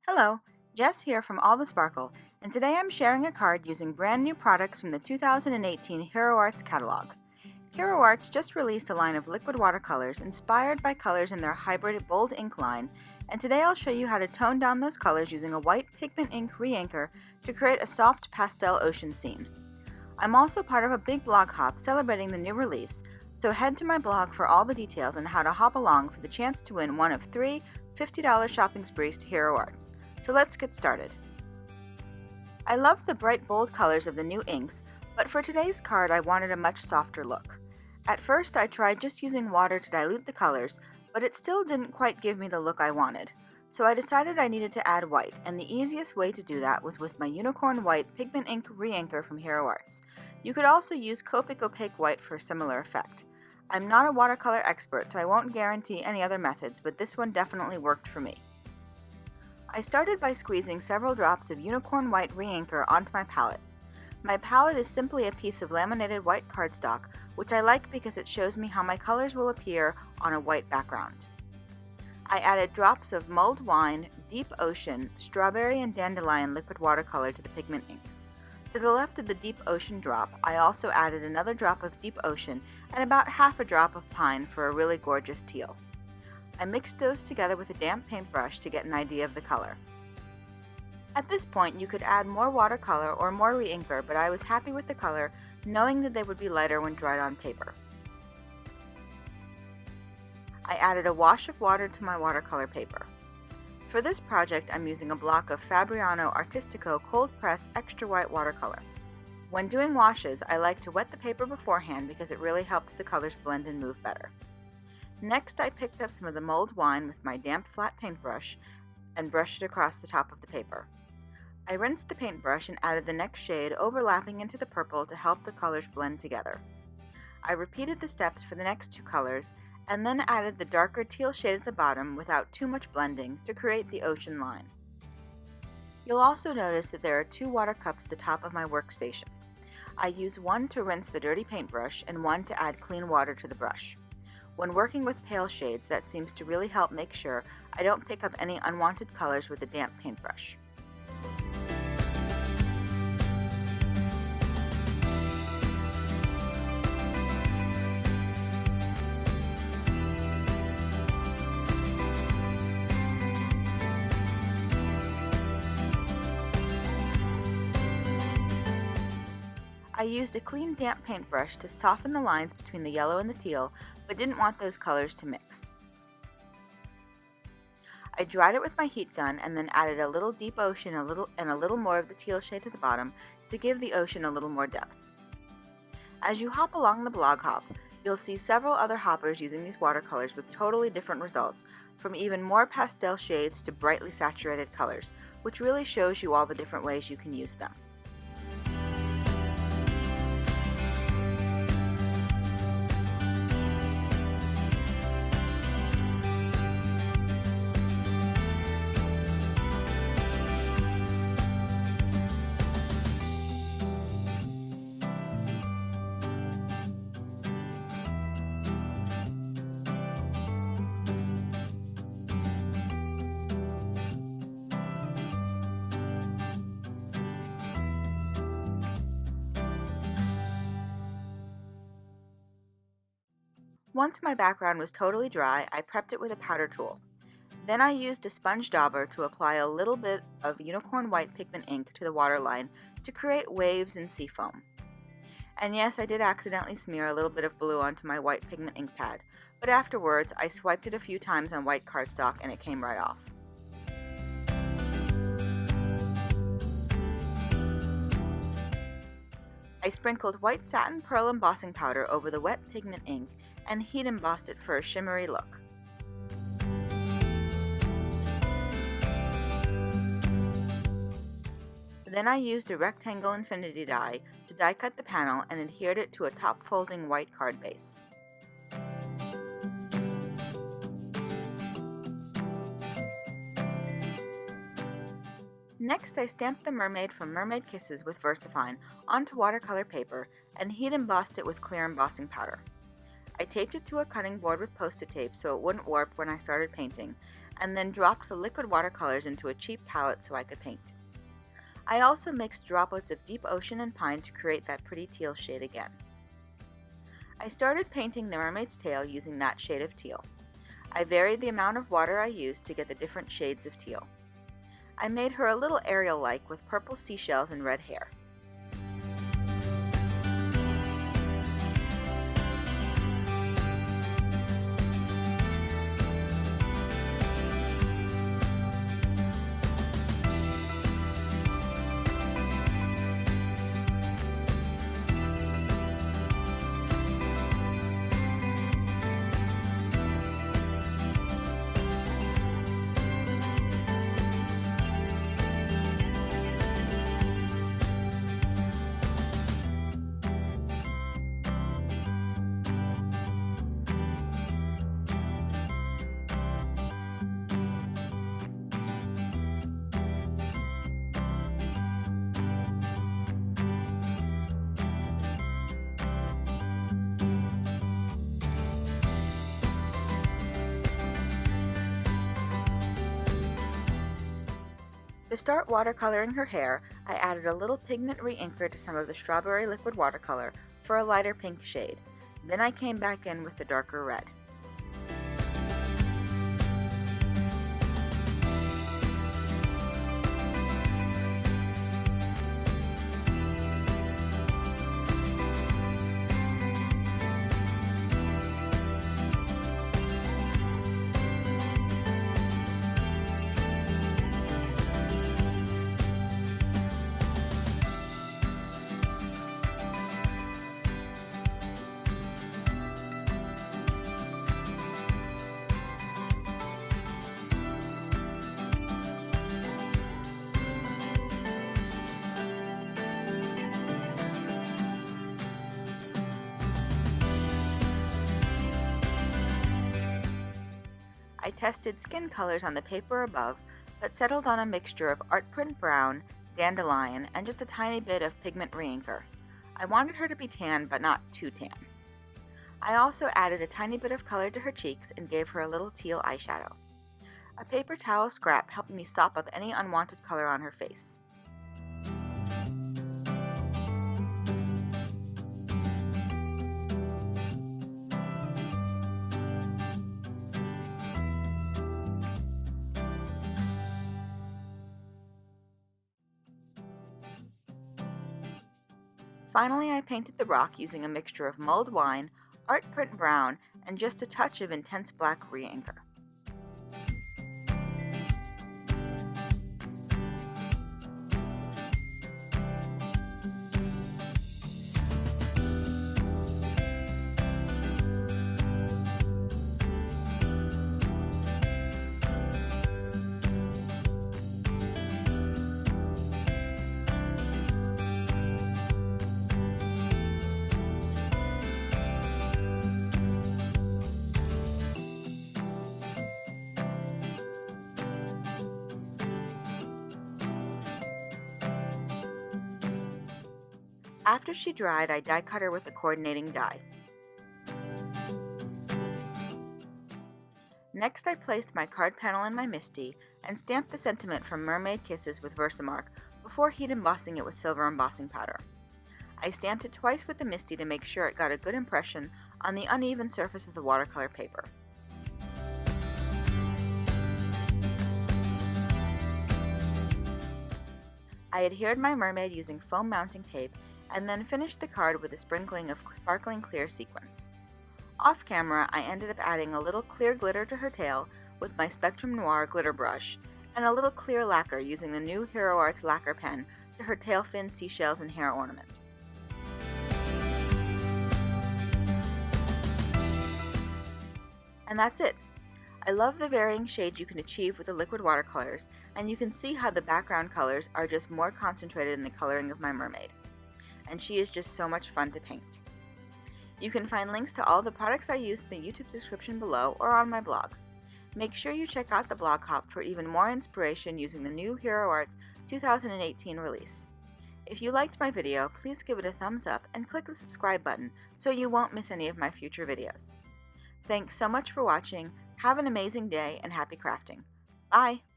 Hello, Jess here from All the Sparkle, and today I'm sharing a card using brand new products from the 2018 Hero Arts catalog. Hero Arts just released a line of liquid watercolors inspired by colors in their hybrid bold ink line, and today I'll show you how to tone down those colors using a white pigment ink re-inker to create a soft pastel ocean scene. I'm also part of a big blog hop celebrating the new release, so head to my blog for all the details on how to hop along for the chance to win one of 3 $50 shopping sprees to Hero Arts. So let's get started. I love the bright bold colors of the new inks, but for today's card I wanted a much softer look. At first I tried just using water to dilute the colors, but it still didn't quite give me the look I wanted. So I decided I needed to add white, and the easiest way to do that was with my unicorn white pigment ink re-inker from Hero Arts. You could also use Copic opaque white for a similar effect. I'm not a watercolor expert, so I won't guarantee any other methods, but this one definitely worked for me. I started by squeezing several drops of unicorn white re-inker onto my palette. My palette is simply a piece of laminated white cardstock, which I like because it shows me how my colors will appear on a white background. I added drops of Mulled Wine, Deep Ocean, Strawberry and Dandelion liquid watercolor to the pigment ink. To the left of the Deep Ocean drop, I also added another drop of Deep Ocean and about half a drop of Pine for a really gorgeous teal. I mixed those together with a damp paintbrush to get an idea of the color. At this point, you could add more watercolor or more re-inker, but I was happy with the color, knowing that they would be lighter when dried on paper. I added a wash of water to my watercolor paper. For this project, I'm using a block of Fabriano Artistico Cold Press Extra White watercolor. When doing washes, I like to wet the paper beforehand because it really helps the colors blend and move better. Next, I picked up some of the Mulled Wine with my damp flat paintbrush and brushed it across the top of the paper. I rinsed the paintbrush and added the next shade overlapping into the purple to help the colors blend together. I repeated the steps for the next 2 colors and then added the darker teal shade at the bottom without too much blending to create the ocean line. You'll also notice that there are 2 water cups at the top of my workstation. I use one to rinse the dirty paintbrush and one to add clean water to the brush. When working with pale shades, that seems to really help make sure I don't pick up any unwanted colors with a damp paintbrush. I used a clean damp paintbrush to soften the lines between the yellow and the teal, but didn't want those colors to mix. I dried it with my heat gun and then added a little Deep Ocean and a little more of the teal shade to the bottom to give the ocean a little more depth. As you hop along the blog hop, you'll see several other hoppers using these watercolors with totally different results, from even more pastel shades to brightly saturated colors, which really shows you all the different ways you can use them. Once my background was totally dry, I prepped it with a powder tool. Then I used a sponge dauber to apply a little bit of unicorn white pigment ink to the waterline to create waves and sea foam. And yes, I did accidentally smear a little bit of blue onto my white pigment ink pad, but afterwards I swiped it a few times on white cardstock and it came right off. I sprinkled white satin pearl embossing powder over the wet pigment ink and heat embossed it for a shimmery look. Then I used a rectangle infinity die to die cut the panel and adhered it to a top folding white card base. Next, I stamped the mermaid from Mermaid Kisses with VersaFine onto watercolor paper and heat embossed it with clear embossing powder. I taped it to a cutting board with Post-it tape so it wouldn't warp when I started painting, and then dropped the liquid watercolors into a cheap palette so I could paint. I also mixed droplets of deep ocean and pine to create that pretty teal shade again. I started painting the mermaid's tail using that shade of teal. I varied the amount of water I used to get the different shades of teal. I made her a little Ariel-like with purple seashells and red hair. To start watercoloring her hair, I added a little pigment re-inker to some of the strawberry liquid watercolor for a lighter pink shade. Then I came back in with the darker red. I tested skin colors on the paper above, but settled on a mixture of ArtPrint brown, Dandelion, and just a tiny bit of pigment re-inker. I wanted her to be tan, but not too tan. I also added a tiny bit of color to her cheeks and gave her a little teal eyeshadow. A paper towel scrap helped me sop up any unwanted color on her face. Finally, I painted the rock using a mixture of mulled wine, ArtPrint brown, and just a touch of intense black re-inker. After she dried, I die cut her with the coordinating die. Next, I placed my card panel in my MISTI and stamped the sentiment from Mermaid Kisses with Versamark before heat embossing it with silver embossing powder. I stamped it twice with the MISTI to make sure it got a good impression on the uneven surface of the watercolor paper. I adhered my mermaid using foam mounting tape and then finished the card with a sprinkling of sparkling clear sequins. Off camera, I ended up adding a little clear glitter to her tail with my Spectrum Noir glitter brush and a little clear lacquer using the new Hero Arts lacquer pen to her tail fin, seashells, and hair ornament. And that's it. I love the varying shades you can achieve with the liquid watercolors, and you can see how the background colors are just more concentrated in the coloring of my mermaid. And she is just so much fun to paint. You can find links to all the products I used in the YouTube description below or on my blog. Make sure you check out the blog hop for even more inspiration using the new Hero Arts 2018 release. If you liked my video, please give it a thumbs up and click the subscribe button so you won't miss any of my future videos. Thanks so much for watching, have an amazing day, and happy crafting. Bye!